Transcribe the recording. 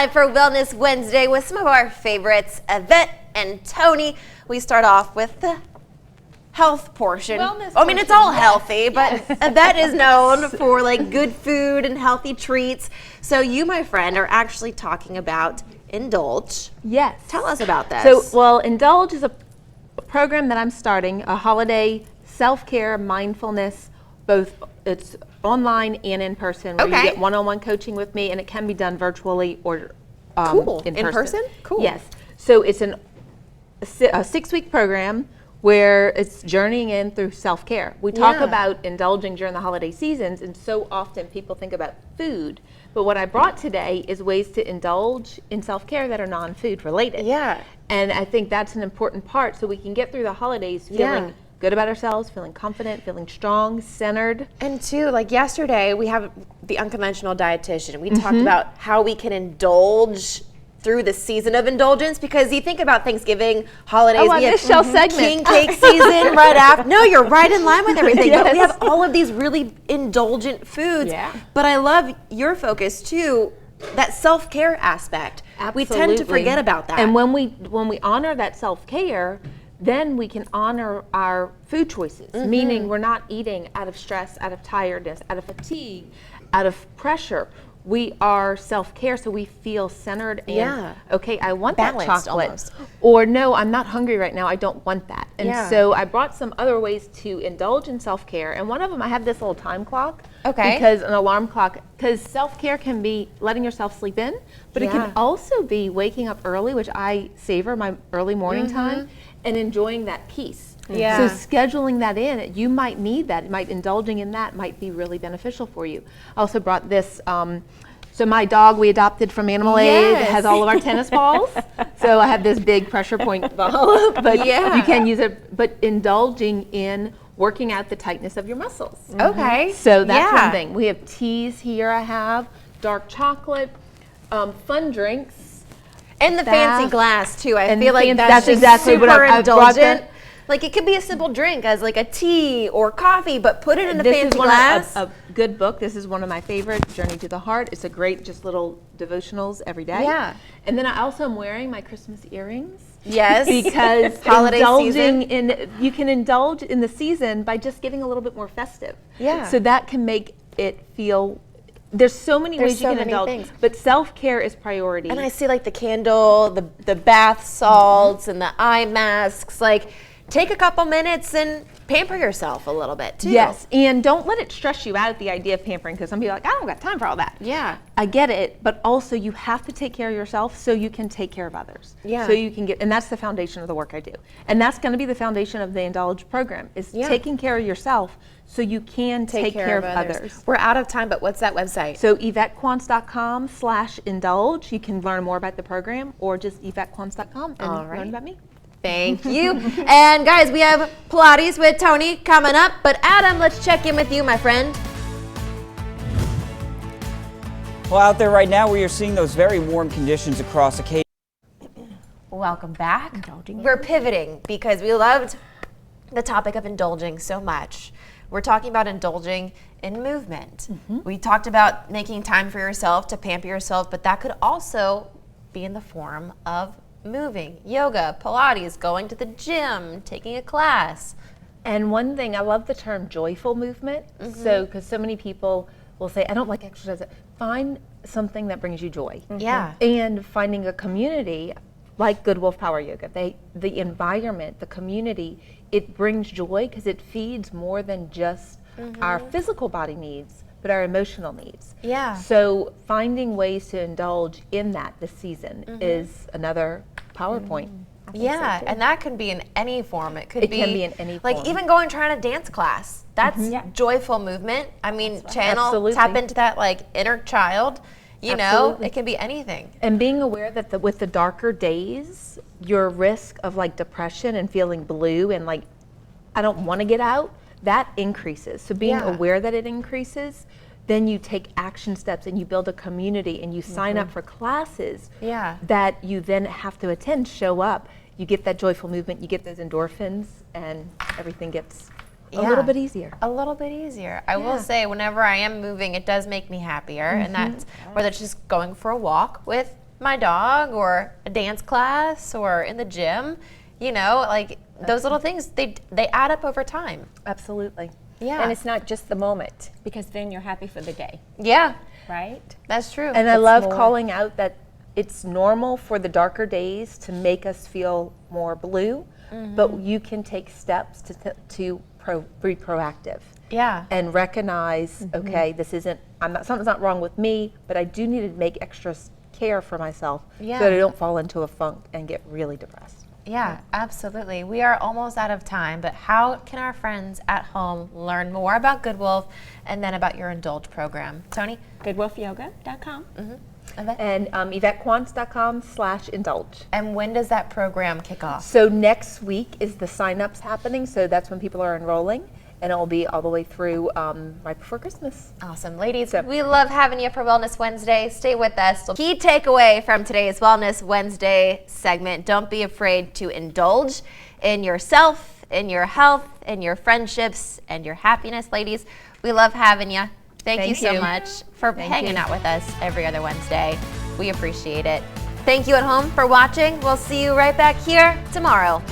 For Wellness Wednesday with some of our favorites, Yvette and Toni. We start off with the health portion. It's all healthy, but Yvette is known for like good food and healthy treats. So you, my friend, are actually talking about Indulge. Yes. Tell us about this. So, Indulge is a program that I'm starting, a holiday self-care, mindfulness, both it's online and in person, where you get one-on-one coaching with me, and it can be done virtually or in person. Cool. Yes. So it's a 6-week program where it's journeying in through self-care. We talk about indulging during the holiday seasons, and so often people think about food. But what I brought today is ways to indulge in self-care that are non-food related. Yeah. And I think that's an important part, so we can get through the holidays feeling good about ourselves, feeling confident, feeling strong, centered. And too, like yesterday, we have the unconventional dietitian. We talked about how we can indulge through the season of indulgence, because you think about Thanksgiving, holidays, we have show segment. King cake season right after. No, you're right in line with everything. But we have all of these really indulgent foods. Yeah. But I love your focus too, that self-care aspect. Absolutely. We tend to forget about that. And when we honor that self-care, then we can honor our food choices, meaning we're not eating out of stress, out of tiredness, out of fatigue, out of pressure. We are self-care, so we feel centered and, okay, I want balanced that chocolate. Almost. Or no, I'm not hungry right now, I don't want that. And so I brought some other ways to indulge in self-care, and one of them, I have this little time clock. Okay. Because an alarm clock, because self-care can be letting yourself sleep in, but it can also be waking up early, which I savor my early morning time, and enjoying that peace. Yeah. So scheduling that in, you might need that. Indulging in that might be really beneficial for you. I also brought this, so my dog we adopted from Animal Aid has all of our tennis balls. So I have this big pressure point ball, but you can use it, but indulging in working out the tightness of your muscles. Okay. So that's one thing. We have teas here I have, dark chocolate, fun drinks. And the fancy glass too. I feel like that's just exactly super what I've brought indulgent. Like it could be a simple drink as like a tea or coffee, but put it in a this fancy is glass. A good book. This is one of my favorite, Journey to the Heart. It's a great just little devotionals every day. Yeah. And then I also am wearing my Christmas earrings. Yes. Because holiday you can indulge in the season by just getting a little bit more festive. Yeah. So that can make it feel, there's so many ways you can indulge, but self-care is priority. And I see like the candle, the bath salts, and the eye masks. Like, take a couple minutes and pamper yourself a little bit too. Yes, and don't let it stress you out at the idea of pampering, because some people are like, I don't got time for all that. Yeah. I get it, but also you have to take care of yourself so you can take care of others. Yeah. So you can get, and that's the foundation of the work I do. And that's going to be the foundation of the Indulge program, is taking care of yourself so you can take care of others. We're out of time, but what's that website? So YvetteQuantz.com/indulge. You can learn more about the program, or just YvetteQuantz.com and learn about me. Thank you. And guys, we have Pilates with Toni coming up, but Adam, let's check in with you, my friend. Well, out there right now, we are seeing those very warm conditions across occasion. Welcome back. We're pivoting because we loved the topic of indulging so much. We're talking about indulging in movement. We talked about making time for yourself to pamper yourself, but that could also be in the form of moving, yoga, Pilates, going to the gym, taking a class. And one thing, I love the term joyful movement. So, because so many people will say, I don't like exercise. Find something that brings you joy. Yeah. And finding a community like GoodWolf Power Yoga, the environment, the community, it brings joy because it feeds more than just our physical body needs, but our emotional needs. Yeah. So finding ways to indulge in that this season is another PowerPoint. Yeah, and that can be in any form. It can be in any form. Like even going trying a dance class. That's joyful movement. I mean, tap into that like inner child. You know, it can be anything. And being aware that with the darker days, your risk of like depression and feeling blue and like, I don't want to get out, that increases. So being aware that it increases, then you take action steps and you build a community and you sign up for classes that you then have to attend, show up. You get that joyful movement, you get those endorphins, and everything gets a little bit easier. A little bit easier. I will say, whenever I am moving, it does make me happier, and that's whether it's just going for a walk with my dog or a dance class or in the gym, you know, like those little things, they add up over time. Absolutely. Yeah. And it's not just the moment, because then you're happy for the day, Yeah, right? that's true. And I love calling out that it's normal for the darker days to make us feel more blue, but you can take steps to be proactive. Yeah. And recognize, okay, this isn't, something's not wrong with me, but I do need to make extra care for myself so that I don't fall into a funk and get really depressed. Yeah, absolutely. We are almost out of time, but how can our friends at home learn more about GoodWolf and then about your Indulge program? Toni? GoodWolfYoga.com. And YvetteQuantz.com/indulge. And when does that program kick off? So next week is the sign-ups happening, so that's when people are enrolling, and it'll be all the way through right before Christmas. Awesome. Ladies, we love having you for Wellness Wednesday. Stay with us. Key takeaway from today's Wellness Wednesday segment: don't be afraid to indulge in yourself, in your health, in your friendships, and your happiness. Ladies, we love having you. Thank you so much for hanging out with us every other Wednesday. We appreciate it. Thank you at home for watching. We'll see you right back here tomorrow.